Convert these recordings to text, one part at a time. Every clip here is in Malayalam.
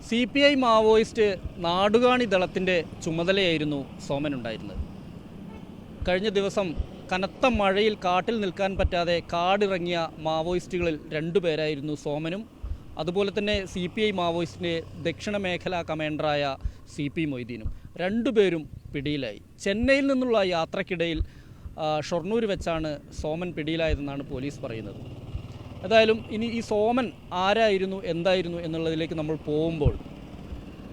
CPI മാവോയിസ്റ്റ് നാടുകാണി ദളത്തിൻ്റെ ചുമതലയായിരുന്നു സോമൻ ഉണ്ടായിരുന്നത്. കഴിഞ്ഞ ദിവസം കനത്ത മഴയിൽ കാട്ടിൽ നിൽക്കാൻ പറ്റാതെ കാടിറങ്ങിയ മാവോയിസ്റ്റുകളിൽ രണ്ടുപേരായിരുന്നു സോമനും അതുപോലെ തന്നെ CPI മാവോയിസ്റ്റിൻ്റെ ദക്ഷിണ മേഖലാ കമാൻഡറായ CP മൊയ്തീനും. രണ്ടുപേരും പിടിയിലായി. ചെന്നൈയിൽ നിന്നുള്ള യാത്രക്കിടയിൽ ഷൊർണൂർ വെച്ചാണ് സോമൻ പിടിയിലായതെന്നാണ് പോലീസ് പറയുന്നത്. ഏതായാലും ഇനി ഈ സോമൻ ആരായിരുന്നു, എന്തായിരുന്നു എന്നുള്ളതിലേക്ക് നമ്മൾ പോകുമ്പോൾ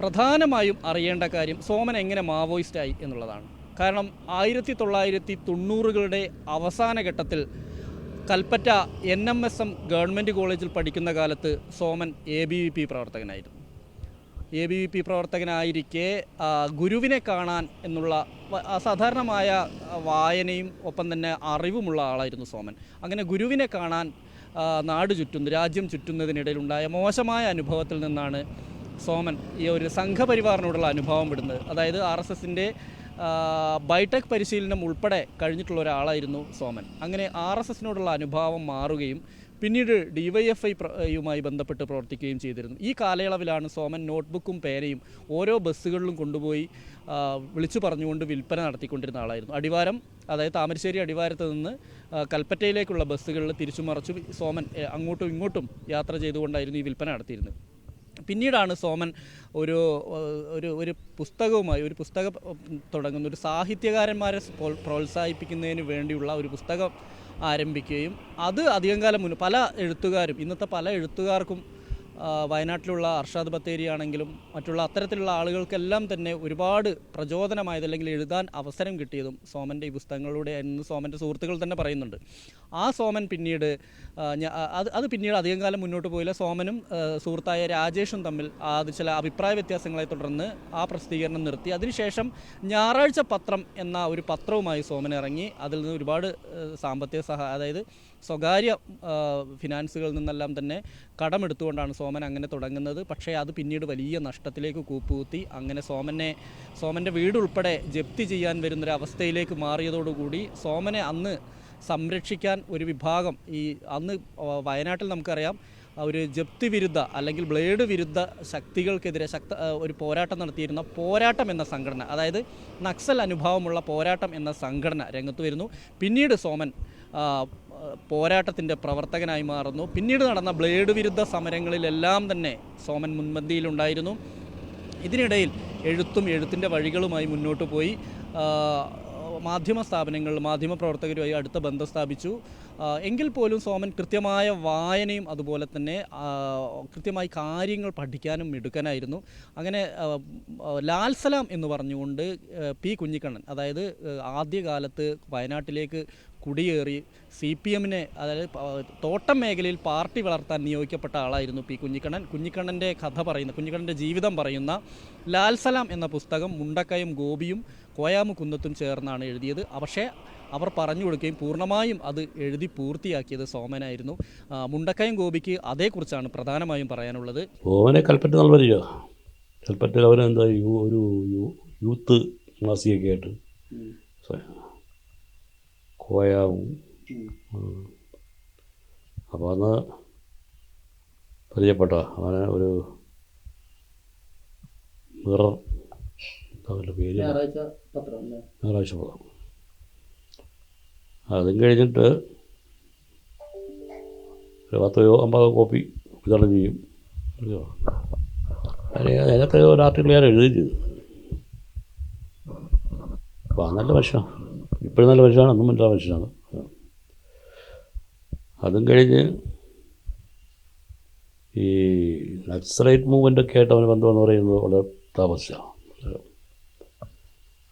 പ്രധാനമായും അറിയേണ്ട കാര്യം സോമൻ എങ്ങനെ മാവോയിസ്റ്റായി എന്നുള്ളതാണ്. കാരണം 1990കളുടെ അവസാന ഘട്ടത്തിൽ കൽപ്പറ്റ NMSM ഗവൺമെൻറ് കോളേജിൽ പഠിക്കുന്ന കാലത്ത് സോമൻ ABVP പ്രവർത്തകനായിരുന്നു. ABVP പ്രവർത്തകനായിരിക്കെ ഗുരുവിനെ കാണാൻ എന്നുള്ള അസാധാരണമായ വായനയും ഒപ്പം തന്നെ അറിവുമുള്ള ആളായിരുന്നു സോമൻ. അങ്ങനെ ഗുരുവിനെ കാണാൻ നാട് ചുറ്റുന്നു, രാജ്യം ചുറ്റുന്നതിനിടയിലുണ്ടായ മോശമായ അനുഭവത്തിൽ നിന്നാണ് സോമൻ ഈ ഒരു സംഘപരിവാറിനോടുള്ള അനുഭവം വിടുന്നത്. അതായത് RSSൻ്റെ ബൈടെക് പരിശീലനം ഉൾപ്പെടെ കഴിഞ്ഞിട്ടുള്ള ഒരാളായിരുന്നു സോമൻ. അങ്ങനെ RSSനോടുള്ള അനുഭാവം മാറുകയും പിന്നീട് DYFIയുമായി ബന്ധപ്പെട്ട് പ്രവർത്തിക്കുകയും ചെയ്തിരുന്നു. ഈ കാലയളവിലാണ് സോമൻ നോട്ട്ബുക്കും പേനയും ഓരോ ബസ്സുകളിലും കൊണ്ടുപോയി വിളിച്ചു പറഞ്ഞുകൊണ്ട് വിൽപ്പന നടത്തിക്കൊണ്ടിരുന്ന ആളായിരുന്നു. അടിവാരം, അതായത് താമരശ്ശേരി അടിവാരത്ത് നിന്ന് കൽപ്പറ്റയിലേക്കുള്ള ബസ്സുകളിൽ തിരിച്ചു മറിച്ചു സോമൻ അങ്ങോട്ടും ഇങ്ങോട്ടും യാത്ര ചെയ്തുകൊണ്ടായിരുന്നു ഈ വിൽപ്പന നടത്തിയിരുന്നത്. പിന്നീടാണ് സോമൻ ഒരു പുസ്തകവുമായി ഒരു പുസ്തകം തുടങ്ങുന്ന, ഒരു സാഹിത്യകാരന്മാരെ പ്രോത്സാഹിപ്പിക്കുന്നതിന് വേണ്ടിയുള്ള ഒരു പുസ്തകം ആരംഭിക്കുകയും അത് അധികം കാലം മുന്നേ പല എഴുത്തുകാരും, ഇന്നത്തെ പല എഴുത്തുകാർക്കും വയനാട്ടിലുള്ള അർഷാദ് ബത്തേരി ആണെങ്കിലും മറ്റുള്ള അത്തരത്തിലുള്ള ആളുകൾക്കെല്ലാം തന്നെ ഒരുപാട് പ്രചോദനമായത് അല്ലെങ്കിൽ എഴുതാൻ അവസരം കിട്ടിയതും സോമൻ്റെ ഈ പുസ്തകങ്ങളിലൂടെ എന്ന് സോമൻ്റെ സുഹൃത്തുക്കൾ തന്നെ പറയുന്നുണ്ട്. ആ സോമൻ പിന്നീട് അത് പിന്നീട് അധികം കാലം മുന്നോട്ട് പോയില്ല. സോമനും സുഹൃത്തായ രാജേഷും തമ്മിൽ ചില അഭിപ്രായ വ്യത്യാസങ്ങളെ തുടർന്ന് ആ പ്രസിദ്ധീകരണം നിർത്തി. അതിനുശേഷം ഞായറാഴ്ച പത്രം എന്ന ഒരു പത്രവുമായി സോമൻ ഇറങ്ങി. അതിൽ നിന്ന് ഒരുപാട് സാമ്പത്തിക സഹായം, സ്വകാര്യ ഫിനാൻസുകളിൽ നിന്നെല്ലാം തന്നെ കടമെടുത്തുകൊണ്ടാണ് സോമൻ അങ്ങനെ തുടങ്ങുന്നത്. പക്ഷേ അത് പിന്നീട് വലിയ നഷ്ടത്തിലേക്ക് കൂപ്പുകുത്തി. അങ്ങനെ സോമൻ്റെ വീടുൾപ്പെടെ ജപ്തി ചെയ്യാൻ വരുന്നൊരവസ്ഥയിലേക്ക് മാറിയതോടുകൂടി സോമനെ അന്ന് സംരക്ഷിക്കാൻ ഒരു വിഭാഗം, അന്ന് വയനാട്ടിൽ നമുക്കറിയാം ഒരു ജപ്തി വിരുദ്ധ അല്ലെങ്കിൽ ബ്ലേഡ് വിരുദ്ധ ശക്തികൾക്കെതിരെ ഒരു പോരാട്ടം നടത്തിയിരുന്ന പോരാട്ടം എന്ന സംഘടന, അതായത് നക്സൽ അനുഭാവമുള്ള പോരാട്ടം എന്ന സംഘടന രംഗത്ത് വരുന്നു. പിന്നീട് സോമൻ പോരാട്ടത്തിൻ്റെ പ്രവർത്തകനായി മാറുന്നു. പിന്നീട് നടന്ന ബ്ലേഡ് വിരുദ്ധ സമരങ്ങളിലെല്ലാം തന്നെ സോമൻ മുൻപന്തിയിലുണ്ടായിരുന്നു. ഇതിനിടയിൽ എഴുത്തിൻ്റെ വഴികളുമായി മുന്നോട്ട് പോയി. മാധ്യമ സ്ഥാപനങ്ങളിൽ മാധ്യമപ്രവർത്തകരുമായി അടുത്ത ബന്ധം സ്ഥാപിച്ചു. എങ്കിൽ പോലും സോമൻ കൃത്യമായ വായനയും അതുപോലെ തന്നെ കൃത്യമായി കാര്യങ്ങൾ പഠിക്കാനും മിടുക്കനായിരുന്നു. അങ്ങനെ ലാൽ സലാം എന്ന് പറഞ്ഞുകൊണ്ട് P കുഞ്ഞിക്കണ്ണൻ, അതായത് ആദ്യകാലത്ത് വയനാട്ടിലേക്ക് കുടിയേറി CPMനെ, അതായത് തോട്ടം മേഖലയിൽ പാർട്ടി വളർത്താൻ നിയോഗിക്കപ്പെട്ട ആളായിരുന്നു P കുഞ്ഞിക്കണ്ണൻ. കുഞ്ഞിക്കണ്ണൻ്റെ കുഞ്ഞിക്കണ്ണൻ്റെ ജീവിതം പറയുന്ന ലാൽ സലാം എന്ന പുസ്തകം മുണ്ടക്കയം ഗോപിയും കോയാമു കുന്നത്തും ചേർന്നാണ് എഴുതിയത്. പക്ഷേ അവർ പറഞ്ഞു കൊടുക്കുകയും പൂർണ്ണമായും അത് എഴുതി പൂർത്തിയാക്കിയത് സോമനായിരുന്നു. മുണ്ടക്കയം ഗോപിക്ക് അതേക്കുറിച്ചാണ് പ്രധാനമായും പറയാനുള്ളത്. സോമനെ കൽപ്പറ്റ നൽവരിക, കൽപ്പറ്റയിൽ അവനെന്താ ഒരു യൂത്ത് മാസികയൊക്കെ ആയിട്ട് കോയാവും. അപ്പോൾ അന്ന് പരിചയപ്പെട്ട അവനെ ഒരു മിറർ, എന്താ പേര്, ഞായറാഴ്ച പത്രം. അതും കഴിഞ്ഞിട്ട് ഒരു 10-50 കോപ്പി വിതരണം ചെയ്യും. അതിനകത്ത് ഒരു ആർട്ടിക്കിൾ ഞാൻ എഴുതി ചെയ്തു. അപ്പോൾ നല്ല മനുഷ്യനാണ്, ഇപ്പോഴും നല്ല മനുഷ്യനാണ്, അന്നും നല്ല മനുഷ്യനാണ്. അതും കഴിഞ്ഞ് ഈ നക്സലൈറ്റ് മൂവ്മെൻ്റൊക്കെ ആയിട്ട് അവന് ബന്ധമെന്ന് പറയുന്നത് വളരെ താമസിച്ചാണ്.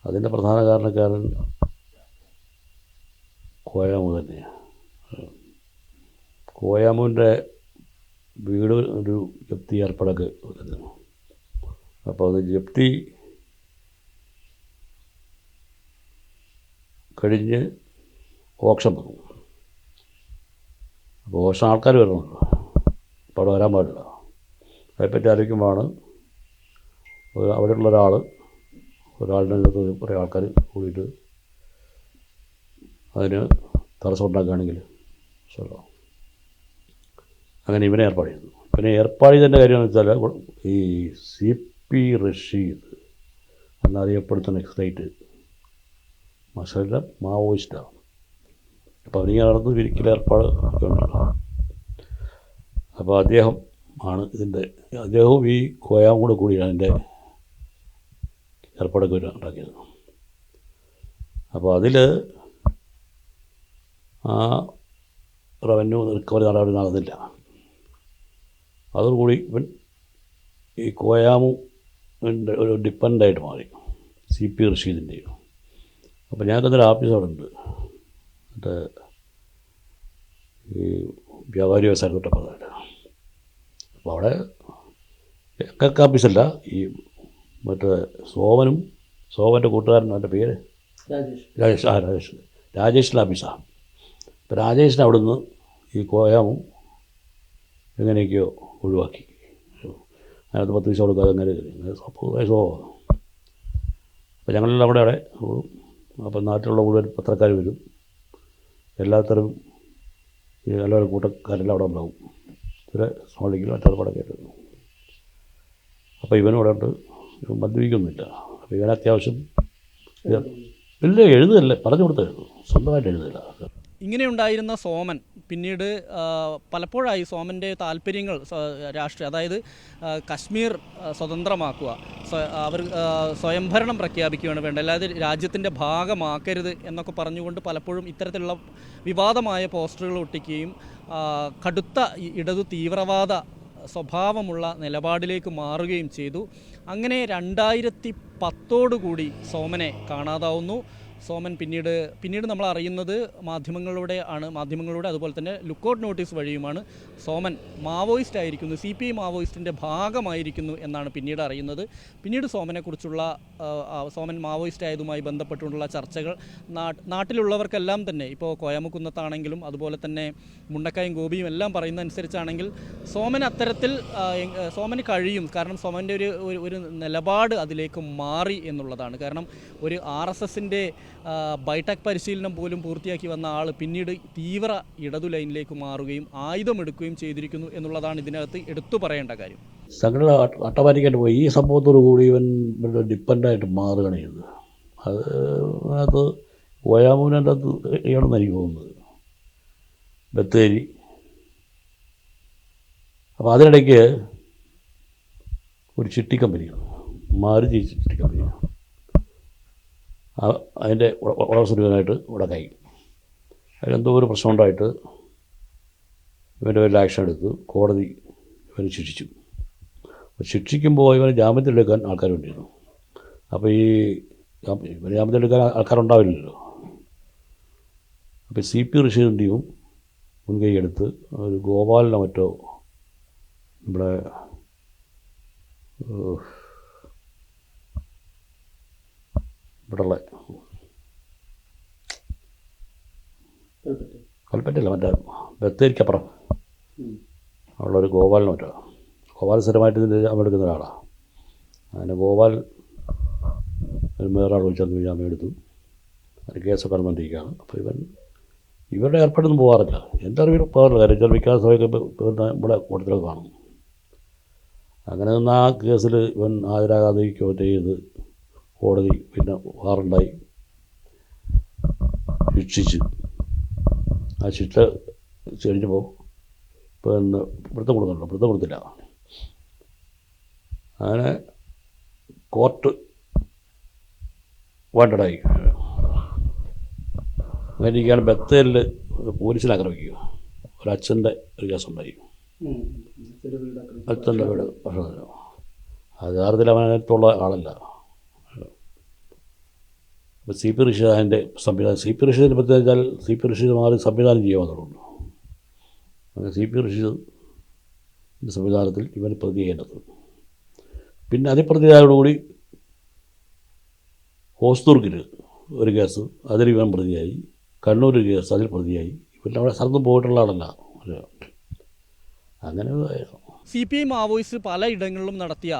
അതിൻ്റെ പ്രധാന കാരണക്കാരൻ കോയാമു തന്നെയാണ്. കോയാമുവിൻ്റെ വീട് ഒരു ജപ്തി ഏർപ്പാടൊക്കെ വരുന്നു. അപ്പോൾ അത് ജപ്തി കഴിഞ്ഞ് ഓപ്ഷൻ വന്നു. അപ്പോൾ ഓപ്ഷൻ ആൾക്കാർ വരണമല്ലോ, അപ്പോൾ അവിടെ വരാൻ പാടില്ല. അതേപ്പറ്റി ആലോചിക്കുമ്പോഴാണ് അവിടെയുള്ള ഒരാളുടെ അടുത്ത് കുറേ ആൾക്കാർ കൂടിയിട്ട് അതിന് തടസ്സം ഉണ്ടാക്കുകയാണെങ്കിൽ അങ്ങനെ ഇവനെ ഏർപ്പാട് ചെയ്തു. പിന്നെ ഏർപ്പാടിൻ്റെ കാര്യമെന്ന് വെച്ചാൽ ഈ CP റഷീദ് എന്നറിയപ്പെടുന്ന എക്സൈറ്റ് മസാല മാവോയിസ്റ്റാണ്. അപ്പോൾ അവനിങ്ങനെ നടന്ന് വിരിക്കൽ ഏർപ്പാട് ഒക്കെ ഉണ്ടല്ലോ. അപ്പോൾ അദ്ദേഹം ആണ് അദ്ദേഹവും ഈ കോയാവും കൂടിയാണ് ഇതിൻ്റെ ഏർപ്പാടൊക്കെ ഉണ്ടാക്കിയത്. അപ്പോൾ അതിൽ ആ റവന്യൂ റിക്കവറി നടപടി നടന്നില്ല. അതോടുകൂടി ഇവൻ ഈ കോയാമുൻ്റെ ഒരു ഡിപ്പെൻഡായിട്ട് മാറി CP റഷീദിൻ്റെ. അപ്പോൾ ഞങ്ങൾക്കതൊരു ഓഫീസ് അവിടെ ഉണ്ട്, മറ്റേ ഈ വ്യാപാരി വ്യവസായ തൊട്ടപ്പുറത്തായിട്ട്. അപ്പോൾ അവിടെ ഞങ്ങൾക്ക് ഓഫീസല്ല, ഈ മറ്റേ സോമൻ്റെ കൂട്ടുകാരൻ, അവൻ്റെ പേര് രാജേഷിൻ്റെ ഓഫീസാണ്. അപ്പോൾ രാജേഷിനെ അവിടുന്ന് ഈ കോയാമും എങ്ങനെയൊക്കെയോ ഒഴിവാക്കി. അതിനകത്ത് 10 പൈസ കൊടുക്കാതെ അങ്ങനെ സ്വഭാവം. അപ്പോൾ ഞങ്ങളെല്ലാം അവിടെ കൂടും. അപ്പം നാട്ടിലുള്ള മുഴുവൻ പത്രക്കാർ വരും, എല്ലാത്തരം ഈ നല്ലൊരു കൂട്ടക്കാരെല്ലാം അവിടെ ഉണ്ടാവും. ചില സ്മോളിക്കലും മറ്റേർപ്പാടൊക്കെ ആയിട്ട്. അപ്പോൾ ഇവനും അവിടെ ഉണ്ട്, ഇവൻ മദ്യപിക്കൊന്നുമില്ല. അപ്പോൾ ഇവൻ അത്യാവശ്യം ഇല്ല, എഴുതുകയല്ല, പറഞ്ഞു കൊടുത്തായിരുന്നു, സ്വന്തമായിട്ട് എഴുതില്ല. ഇങ്ങനെയുണ്ടായിരുന്ന സോമൻ പിന്നീട് പലപ്പോഴായി സോമൻ്റെ താല്പര്യങ്ങൾ രാഷ്ട്രീയ, അതായത് കശ്മീർ സ്വതന്ത്രമാക്കുക, അവർ സ്വയംഭരണം പ്രഖ്യാപിക്കുകയാണ് വേണ്ടത്, അല്ലാതെ രാജ്യത്തിൻ്റെ ഭാഗമാക്കരുത് എന്നൊക്കെ പറഞ്ഞുകൊണ്ട് പലപ്പോഴും ഇത്തരത്തിലുള്ള വിവാദമായ പോസ്റ്ററുകൾ ഒട്ടിക്കുകയും കടുത്ത ഇടതു തീവ്രവാദ സ്വഭാവമുള്ള നിലപാടിലേക്ക് മാറുകയും ചെയ്തു. അങ്ങനെ 2010 സോമനെ കാണാതാവുന്നു. സോമൻ പിന്നീട് നമ്മൾ അറിയുന്നത് മാധ്യമങ്ങളിലൂടെ അതുപോലെ തന്നെ ലുക്കൗട്ട് നോട്ടീസ് വഴിയുമാണ് സോമൻ മാവോയിസ്റ്റ് ആയിരിക്കുന്നു, CPI മാവോയിസ്റ്റിൻ്റെ ഭാഗമായിരിക്കുന്നു എന്നാണ് പിന്നീട് അറിയുന്നത്. പിന്നീട് സോമൻ മാവോയിസ്റ്റ് ആയതുമായി ബന്ധപ്പെട്ടുള്ള ചർച്ചകൾ നാട്ടിലുള്ളവർക്കെല്ലാം തന്നെ, ഇപ്പോൾ കോയാമുക്കുന്നത്താണെങ്കിലും അതുപോലെ തന്നെ മുണ്ടക്കായും ഗോപിയും എല്ലാം പറയുന്ന അനുസരിച്ചാണെങ്കിൽ സോമന് കഴിയും. കാരണം സോമൻ്റെ ഒരു നിലപാട് അതിലേക്ക് മാറി എന്നുള്ളതാണ്. കാരണം ഒരു RSSൻ്റെ ബൈടെക് പരിശീലനം പോലും പൂർത്തിയാക്കി വന്ന ആൾ പിന്നീട് തീവ്ര ഇടതു ലൈനിലേക്ക് മാറുകയും ആയുധമെടുക്കുകയും ചെയ്തിരിക്കുന്നു എന്നുള്ളതാണ് ഇതിനകത്ത് എടുത്തു പറയേണ്ട കാര്യം. സംഘടന ഓട്ടോമാറ്റിക്കായിട്ട് പോയി. ഈ സംഭവത്തോടു കൂടി ഇവൻ ഡിപ്പെൻഡായിട്ട് മാറുകയാണ് ചെയ്തത്. അതിനകത്ത് കോയാമുവിൻ്റെ അകത്ത് ഇയാളെന്ന് എനിക്ക് തോന്നുന്നത്, ബത്തേരി. അപ്പോൾ അതിനിടയ്ക്ക് ഒരു ചിട്ടി കമ്പനിയാണ്, മാരുതി ചിട്ടി കമ്പനിയാണ്, അതിൻ്റെ ഉടമസ്ഥനായിട്ട് ഉടക്കായി. അതിലെന്തോ ഒരു പ്രശ്നം ഉണ്ടായിട്ട് ഇവൻ്റെ പേരിൽ ആക്ഷൻ എടുത്ത് കോടതി ഇവനെ ശിക്ഷിച്ചു. ശിക്ഷിക്കുമ്പോൾ ഇവനെ ജാമ്യത്തിലെടുക്കാൻ ആൾക്കാർ വേണ്ടിയിരുന്നു. അപ്പോൾ ഇവന് ജാമ്യത്തിലെടുക്കാൻ ആൾക്കാരുണ്ടാവില്ലല്ലോ. അപ്പോൾ CP റഷീദിൻ്റെയും മുൻകൈ എടുത്ത് ഒരു ഗോപാലിനോ മറ്റോ നമ്മുടെ ഇവിടെയുള്ള കൽപ്പറ്റല്ല, മറ്റേ ബത്തേരിക്കപ്പുറം ഉള്ളൊരു ഗോപാലിന് മറ്റോ, ഗോപാൽ സ്ഥിരമായിട്ട് ഇതിൻ്റെ ജാമ്യം എടുക്കുന്ന ഒരാളാണ്. അങ്ങനെ ഗോപാൽ വേറൊരാൾ വിളിച്ചു ജാമ്യം എടുത്തു. അതിന് കേസൊക്കെ നടന്നുകൊണ്ടിരിക്കുകയാണ്. അപ്പോൾ ഇവരുടെ ഏർപ്പാടൊന്നും പോകാറില്ല, എൻ്റെ അറിവിൽ പോകാറില്ല. കാര്യം വെച്ചാൽ മിക്ക സമയമൊക്കെ ഇവിടെ കൂട്ടത്തിലൊക്കെ കാണും. അങ്ങനെ നിന്ന് ആ കേസിൽ ഇവൻ ഹാജരാകാതിരിക്കുകയോ ചെയ്ത് കോടതി പിന്നെ വാറുണ്ടായി ശിക്ഷിച്ച്. ആ ശിക്ഷ കഴിഞ്ഞപ്പോൾ പിന്നെ വൃത്തം കൊടുത്തില്ല. അങ്ങനെ കോർട്ട് വാണ്ടഡായി. അങ്ങനെ ഇരിക്കുകയാണ്. ബത്തേരിൽ പോലീസിനെ ആക്രമിക്കുക, ഒരച്ഛൻ്റെ ഒരു കേസുണ്ടായി. അച്ഛൻ്റെ വീട് ഭക്ഷണം അത് യഥാർത്ഥത്തിൽ അവനകത്തുള്ള ആളല്ല. അപ്പോൾ CP റഷീദ് അതിൻ്റെ സംവിധാനം, CP റഷീദിനെ പറ്റി വെച്ചാൽ CP റഷീദ് മാറി സംവിധാനം ചെയ്യാവുന്നതുകൊണ്ട് അങ്ങനെ CP റഷീദിൻ്റെ സംവിധാനത്തിൽ ഇവന് പ്രതി ചെയ്യേണ്ടത്. പിന്നെ അതിപ്രതിയായോടുകൂടി ഹോസ്ദുർഗിൽ ഒരു കേസ്, അതിൽ ഇവൻ പ്രതിയായി. കണ്ണൂർ കേസ്, അതിൽ പ്രതിയായി. ഇവരുടെ അവിടെ സ്ഥലത്തും പോയിട്ടുള്ള ആളല്ല. അങ്ങനെ CPI മാവോയിസ്റ്റ് പലയിടങ്ങളിലും നടത്തിയ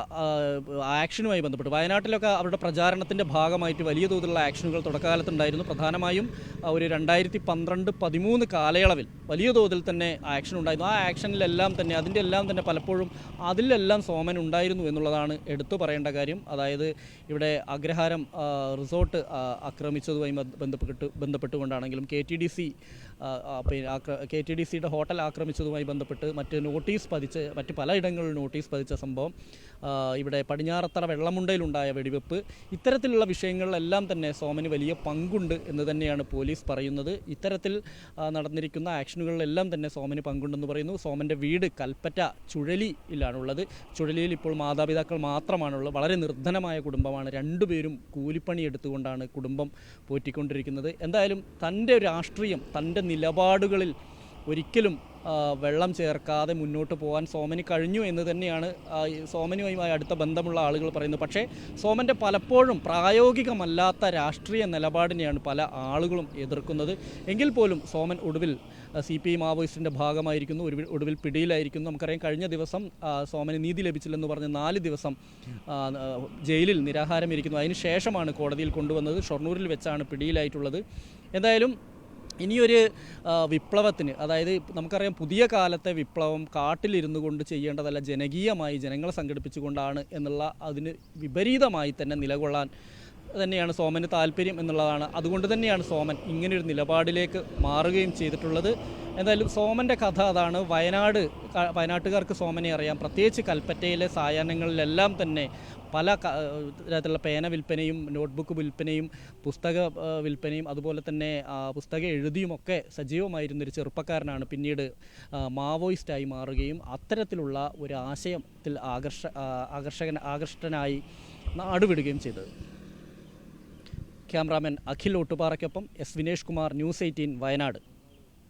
ആക്ഷനുമായി ബന്ധപ്പെട്ട് വയനാട്ടിലൊക്കെ അവരുടെ പ്രചാരണത്തിൻ്റെ ഭാഗമായിട്ട് വലിയ തോതിലുള്ള ആക്ഷനുകൾ തുടക്കകാലത്തുണ്ടായിരുന്നു. പ്രധാനമായും ഒരു 2012-13 കാലയളവിൽ വലിയ തോതിൽ തന്നെ ആക്ഷൻ ഉണ്ടായിരുന്നു. ആ ആക്ഷനിലെല്ലാം തന്നെ പലപ്പോഴും അതിലെല്ലാം സോമൻ ഉണ്ടായിരുന്നു എന്നുള്ളതാണ് എടുത്തു പറയേണ്ട കാര്യം. അതായത് ഇവിടെ അഗ്രഹാരം റിസോർട്ട് ആക്രമിച്ചതുമായി ബന്ധപ്പെട്ടുകൊണ്ടാണെങ്കിലും KTDCയുടെ ഹോട്ടൽ ആക്രമിച്ചതുമായി ബന്ധപ്പെട്ട് മറ്റ് പലയിടങ്ങളിൽ നോട്ടീസ് പതിച്ച സംഭവം, ഇവിടെ പടിഞ്ഞാറത്തറ വെള്ളമുണ്ടയിലുണ്ടായ വെടിവെപ്പ്, ഇത്തരത്തിലുള്ള വിഷയങ്ങളിലെല്ലാം തന്നെ സോമന് വലിയ പങ്കുണ്ട് എന്ന് തന്നെയാണ് പോലീസ് പറയുന്നത്. ഇത്തരത്തിൽ നടന്നിരിക്കുന്ന ആക്ഷനുകളിലെല്ലാം തന്നെ സോമന് പങ്കുണ്ടെന്ന് പറയുന്നു. സോമൻ്റെ വീട് കൽപ്പറ്റ ചുഴലിയിലാണുള്ളത്. ചുഴലിയിൽ ഇപ്പോൾ മാതാപിതാക്കൾ മാത്രമാണുള്ളത്. വളരെ നിർധനമായ കുടുംബമാണ്. രണ്ടുപേരും കൂലിപ്പണി എടുത്തുകൊണ്ടാണ് കുടുംബം പോറ്റിക്കൊണ്ടിരിക്കുന്നത്. എന്തായാലും തൻ്റെ രാഷ്ട്രീയം, തൻ്റെ നിലപാടുകളിൽ ഒരിക്കലും വെള്ളം ചേർക്കാതെ മുന്നോട്ട് പോകാൻ സോമന് കഴിഞ്ഞു എന്ന് തന്നെയാണ് സോമനുമായി അടുത്ത ബന്ധമുള്ള ആളുകൾ പറയുന്നത്. പക്ഷേ സോമൻ്റെ പലപ്പോഴും പ്രായോഗികമല്ലാത്ത രാഷ്ട്രീയ നിലപാടിനെയാണ് പല ആളുകളും എതിർക്കുന്നത്. എങ്കിൽ പോലും സോമൻ ഒടുവിൽ CPI മാവോയിസ്റ്റിൻ്റെ ഭാഗമായിരിക്കുന്നു, ഒടുവിൽ പിടിയിലായിരിക്കുന്നു. നമുക്കറിയാം, കഴിഞ്ഞ ദിവസം സോമന് നീതി ലഭിച്ചില്ലെന്ന് പറഞ്ഞ് 4 ദിവസം ജയിലിൽ നിരാഹാരം ഇരിക്കുന്നു. അതിന് ശേഷമാണ് കോടതിയിൽ കൊണ്ടുവന്നത്. ഷൊർണൂരിൽ വെച്ചാണ് പിടിയിലായിട്ടുള്ളത്. എന്തായാലും ഇനിയൊരു വിപ്ലവത്തിന്, അതായത് നമുക്കറിയാം പുതിയ കാലത്തെ വിപ്ലവം കാട്ടിലിരുന്നു കൊണ്ട് ചെയ്യേണ്ടതല്ല, ജനകീയമായി ജനങ്ങളെ സംഘടിപ്പിച്ചുകൊണ്ടാണ് എന്നുള്ള അതിന് വിപരീതമായി തന്നെ നിലകൊള്ളാൻ തന്നെയാണ് സോമന് താല്പര്യം എന്നുള്ളതാണ്. അതുകൊണ്ട് തന്നെയാണ് സോമൻ ഇങ്ങനൊരു നിലപാടിലേക്ക് മാറുകയും ചെയ്തിട്ടുള്ളത്. എന്തായാലും സോമൻ്റെ കഥ അതാണ്. വയനാട്ടുകാർക്ക് സോമനെ അറിയാം. പ്രത്യേകിച്ച് കൽപ്പറ്റയിലെ സായാഹ്നങ്ങളിലെല്ലാം തന്നെ പല തരത്തിലുള്ള പേന വിൽപ്പനയും നോട്ട്ബുക്ക് വിൽപ്പനയും പുസ്തക വിൽപ്പനയും അതുപോലെ തന്നെ പുസ്തകം എഴുതിയുമൊക്കെ സജീവമായിരുന്നൊരു ചെറുപ്പക്കാരനാണ് പിന്നീട് മാവോയിസ്റ്റായി മാറുകയും അത്തരത്തിലുള്ള ഒരു ആശയത്തിൽ ആകർഷ്ടനായി നാടുവിടുകയും ചെയ്തത്. ക്യാമറാമാൻ അഖിൽ ഒട്ടുപാറയ്ക്കൊപ്പം S. വിനേഷ് കുമാർ, News 18 വയനാട്.